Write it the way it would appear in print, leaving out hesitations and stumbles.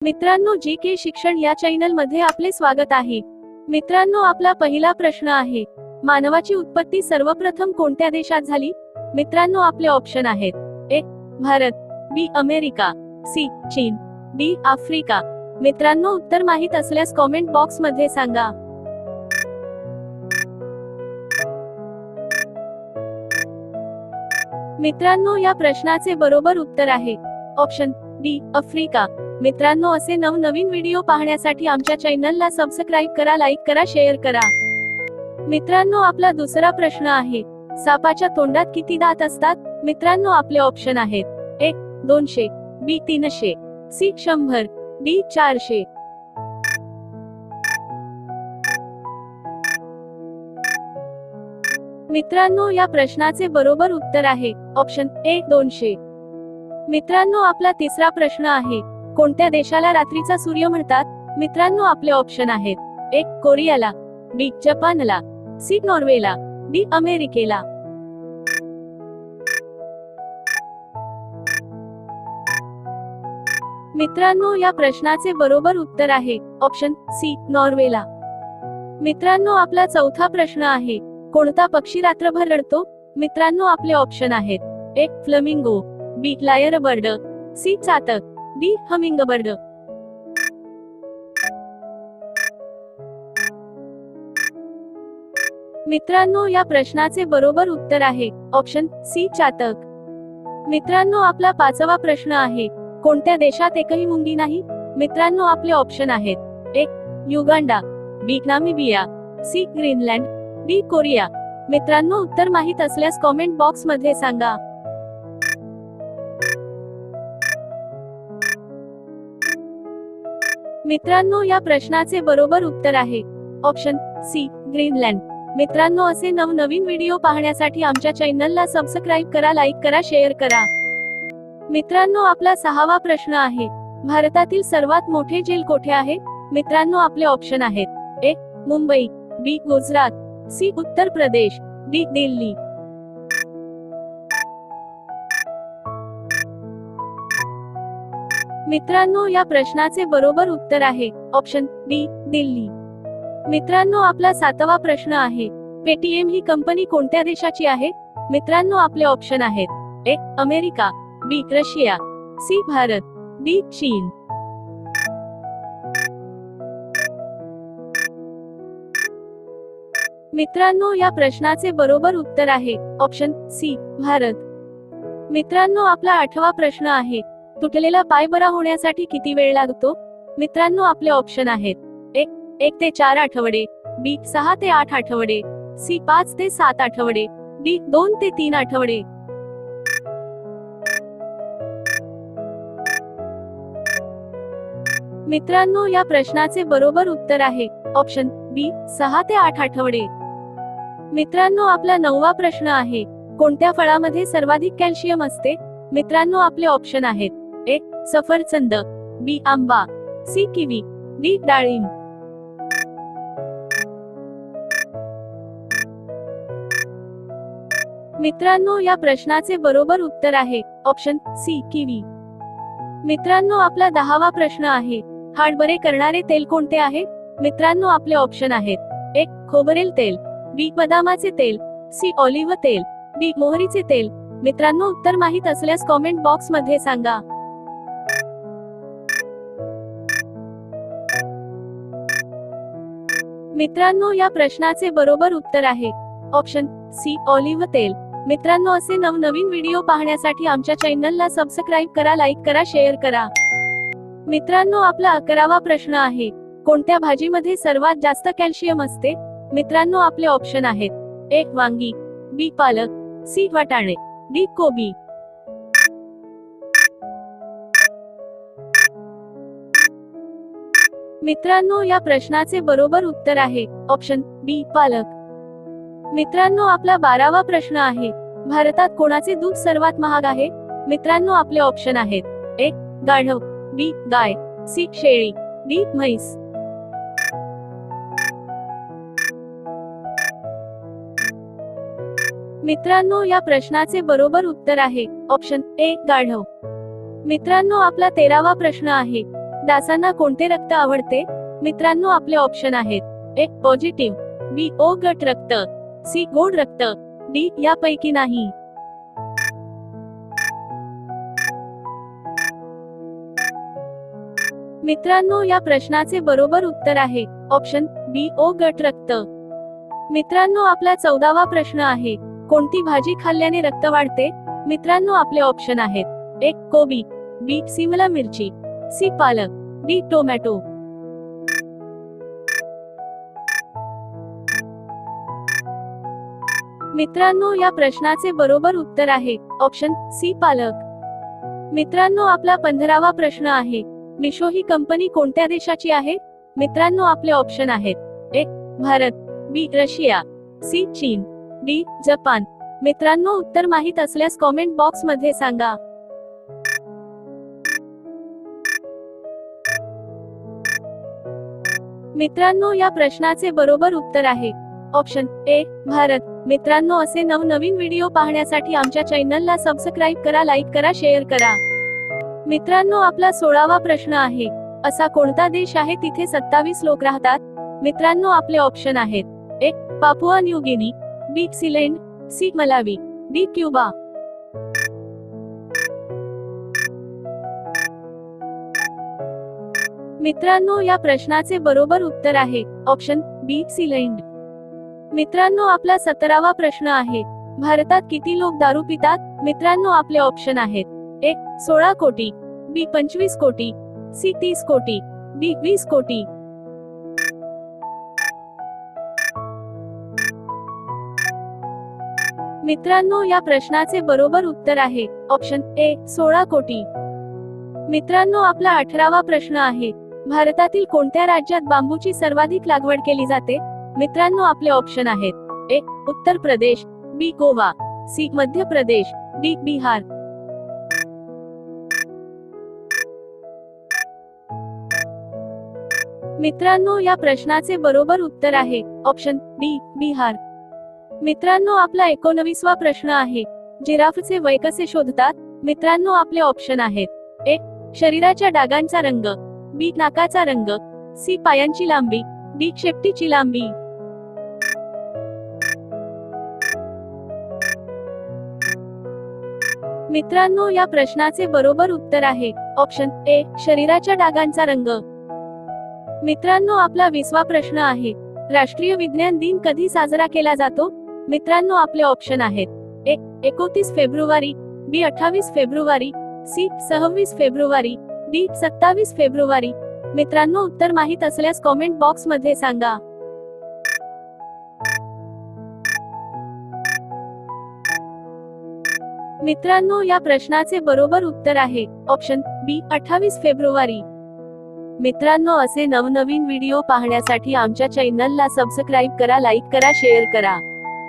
मित्रांनो, जी के शिक्षण या चॅनल मध्ये आपले स्वागत आहे. मित्रांनो, आपला पहिला प्रश्न आहे, मानवाची उत्पत्ती सर्वप्रथम कोणत्या देशात झाली? मित्रांनो, आपले ऑप्शन आहेत: ए भारत, बी अमेरिका, सी चीन, डी आफ्रिका. मित्रांनो, उत्तर माहित असल्यास कॉमेंट बॉक्स मध्ये सांगा. मित्रांनो, या प्रश्नाचे बरोबर उत्तर आहे ऑप्शन डी आफ्रिका. मित्रांनो, असे नवनवीन व्हिडिओ पाहण्यासाठी आमच्या चॅनलला सबस्क्राईब करा, लाईक करा, शेअर करा. मित्रांनो, आपला दुसरा प्रश्न आहे, सापाच्या तोंडात किती दात असतात? मित्रांनो, आपले ऑप्शन आहेत: ए 200, बी 300, सी 100, डी 400. मित्रांनो, या प्रश्नाचे बरोबर उत्तर आहे ऑप्शन ए 200. मित्रांनो, आपला तिसरा प्रश्न आहे, कोणत्या देशाला रात्रीचा सूर्य म्हणतात? मित्रांनो, आपले ऑप्शन आहेत: ए कोरियाला, बी जपानला, सी नॉर्वेला, डी अमेरिकेला. मित्रांनो, या प्रश्नाचे बरोबर उत्तर आहे ऑप्शन सी नॉर्वेला. मित्रांनो, आपला चौथा प्रश्न आहे, कोणता पक्षी रात्रभर रडतो? मित्रांनो, आपले ऑप्शन आहेत: ए फ्लेमिंगो, बी लायर बर्ड, सी चातक, डी हमिंगबर्ड. मित्रांनो, या प्रश्नाचे बरोबर उत्तर आहे ऑप्शन सी चातक. मित्रांनो, आपला पाचवा प्रश्न आहे, कोणत्या देशात एकही मुंगी नाही? मित्रांनो, आपले ऑप्शन आहेत: A Uganda, B Namibia, C Greenland, D Korea. मित्रांनो, उत्तर माहित असल्यास कॉमेंट बॉक्स मध्ये सांगा. मित्रांनो, या प्रश्नाचे बरोबर उत्तर आहे ऑप्शन सी ग्रीनलँड. मित्रांनो, असे नवनवीन व्हिडिओ पाहण्यासाठी आमच्या चॅनलला सबस्क्राईब करा, लाईक करा, शेअर करा. मित्रांनो, आपला सहावा प्रश्न आहे, भारतातील सर्वात मोठे जेल कोठे आहे? मित्रांनो, आपले ऑप्शन आहेत: ए मुंबई, बी गुजरात, सी उत्तर प्रदेश, डी दिल्ली. मित्रांनो, या प्रश्नाचे बरोबर उत्तर आहे ऑप्शन डी दिल्ली. मित्रांनो, आपला सातवा प्रश्न आहे, पेटीएम ही कंपनी कोणत्या देशाची आहे? मित्रांनो, आपले ऑप्शन आहेत: A America, B Russia, C Bharat, D चीन. मित्रांनो, या प्रश्नाचे बरोबर उत्तर आहे ऑप्शन सी भारत. मित्रांनो, आपला आठवा प्रश्न आहे, तुटलेला पाय बरा होण्यासाठी किती वेळ लागतो? मित्रांनो, आपले ऑप्शन आहेत: ए 1 ते 4 आठवडे, बी 6 ते 8 आठवडे, सी 5 ते 7 आठवडे, डी 2 ते 3 आठवडे. मित्रांनो, या प्रश्नाचे बरोबर उत्तर आहे ऑप्शन बी 6 ते 8 आठवडे. मित्रांनो, आपला नववा प्रश्न आहे, कोणत्या फळामध्ये सर्वाधिक कॅल्शियम असते? मित्रांनो, आपले ऑप्शन आहेत: ए सफरचंद, बी आंबा, सी किवी, डी डाळिंब. मित्रांनो, या प्रश्नाचे बरोबर उत्तर आहे ऑप्शन सी किवी. मित्रांनो, आपला 10वा प्रश्न आहे, हाड बरे करणारे तेल कोणते आहे? मित्रांनो, आपले ऑप्शन आहेत: ए खोबरेल तेल, बी बदामाचे तेल, सी ऑलिव्ह तेल, डी मोहरीचे तेल. मित्रांनो, उत्तर माहित असल्यास कॉमेंट बॉक्स मध्ये सांगा. मित्रांनो, या प्रश्नाचे बरोबर उत्तर आहे ऑप्शन सी ऑलिव्ह तेल. मित्रांनो, असे नवनवीन व्हिडिओ पाहण्यासाठी आमच्या चॅनलला सबस्क्राईब करा, लाईक करा, शेअर करा. मित्रांनो, आपला 11वा प्रश्न आहे, कोणत्या भाजीमध्ये सर्वात जास्त कॅल्शियम असते? मित्रांनो, आपले ऑप्शन आहेत: ए वांगी, बी पालक, सी वाटाणे, डी कोबी. मित्रांनो, या प्रश्नाचे बरोबर उत्तर आहे ऑप्शन बी पालक. मित्रांनो, आपला 12वा प्रश्न आहे, भारतात कोणाचे दूध सर्वात महाग आहे? मित्रांनो, आपले ऑप्शन आहेत: ए गाढव, बी गाय, सी शेळी, डी म्हैस. मित्रांनो, या प्रश्नाचे बरोबर उत्तर आहे ऑप्शन ए गाढव. मित्रांनो, आपला 13वा प्रश्न आहे, डासांना कोणते रक्त आवडते? मित्रांनो, आपले ऑप्शन आहेत: ए पॉझिटिव्ह, बी ओ गट रक्त, सी गोड रक्त, डी यापैकी नाही. मित्रांनो, या प्रश्नाचे बरोबर उत्तर आहे ऑप्शन बी ओ गट रक्त. मित्रांनो, आपला 14वा प्रश्न आहे: कोणती भाजी खाल्ल्याने रक्त वाढते? मित्रांनो, आपले ऑप्शन आहेत: ए कोबी, बी सिमला मिरची, सी पालक, डी टोमॅटो. मित्रांनो, या प्रश्नाचे बरोबर उत्तर आहे ऑप्शन सी पालक. मित्रांनो, आपला 15वा प्रश्न आहे: मिशो ही कंपनी कोणत्या देशाची आहे? मित्रांनो, आपले ऑप्शन आहेत: ए भारत, बी रशिया, सी चीन, डी जपान. मित्रांनो, उत्तर माहित असल्यास कॉमेंट बॉक्स मध्ये सांगा. मित्रांनो, या प्रश्नाचे बरोबर उत्तर आहे ऑप्शन ए भारत. मित्रांनो, असे नवनवीन व्हिडिओ पाहण्यासाठी आमच्या चॅनलला सबस्क्राईब करा, लाईक करा, शेअर करा. मित्रांनो, आपला 16वा प्रश्न आहे: असा कोणता देश आहे तिथे 27 लोक राहतात? मित्रांनो, आपले ऑप्शन आहेत: A Papua New Guinea, B Sealand, C Malawi, D Cuba. मित्रांनो, या प्रश्नाचे बरोबर उत्तर आहे ऑप्शन बी सीलैंड. मित्रांनो, आपला 17वा प्रश्न आहे: भारतात किती लोक दारू पितात? मित्रांनो, आपले ऑप्शन आहेत: ए 16 कोटी, बी 25 कोटी, सी 30 कोटी, डी 20 कोटी. मित्रांनो, या प्रश्नाचे बरोबर उत्तर आहे ऑप्शन ए 16 कोटी. मित्रांनो, आपला 18वा प्रश्न आहे: भारतातील कोणत्या राज्यात बांबूची सर्वाधिक लागवड केली जाते? मित्रांनो, आपले ऑप्शन आहेत: ए उत्तर प्रदेश, बी गोवा, सी मध्य प्रदेश, डी बिहार. मित्रांनो, या प्रश्नाचे बरोबर उत्तर आहे ऑप्शन डी बिहार. मित्रांनो, आपला 19वा प्रश्न आहे: जिराफचे वय कसे शोधतात? मित्रांनो, आपले ऑप्शन आहेत: ए शरीराच्या डागांचा रंग, बी नाकाचा रंग, सी पायांची लांबी, डी शेपटीची लांबी. मित्रांनो, या प्रश्नाचे बरोबर उत्तर आहे ऑप्शन ए शरीराच्या डागांचा रंग. मित्रांनो, आपला 20वा प्रश्न आहे: राष्ट्रीय विज्ञान दिन कधी साजरा केला जातो? मित्रांनो, आपले ऑप्शन आहेत: ए 29 फेब्रुवारी, बी 28 फेब्रुवारी, सी 26 फेब्रुवारी, डी 27 फेब्रुवारी. मित्रांनो, उत्तर माहित असल्यास कॉमेंट बॉक्स मध्ये सांगा. मित्रांनो, या प्रश्नाचे बरोबर उत्तर आहे ऑप्शन बी 28 फेब्रुवारी. मित्रांनो, असे नवनवीन व्हिडिओ पाहण्यासाठी आमच्या चॅनलला सबस्क्राईब करा, लाईक करा, शेअर करा.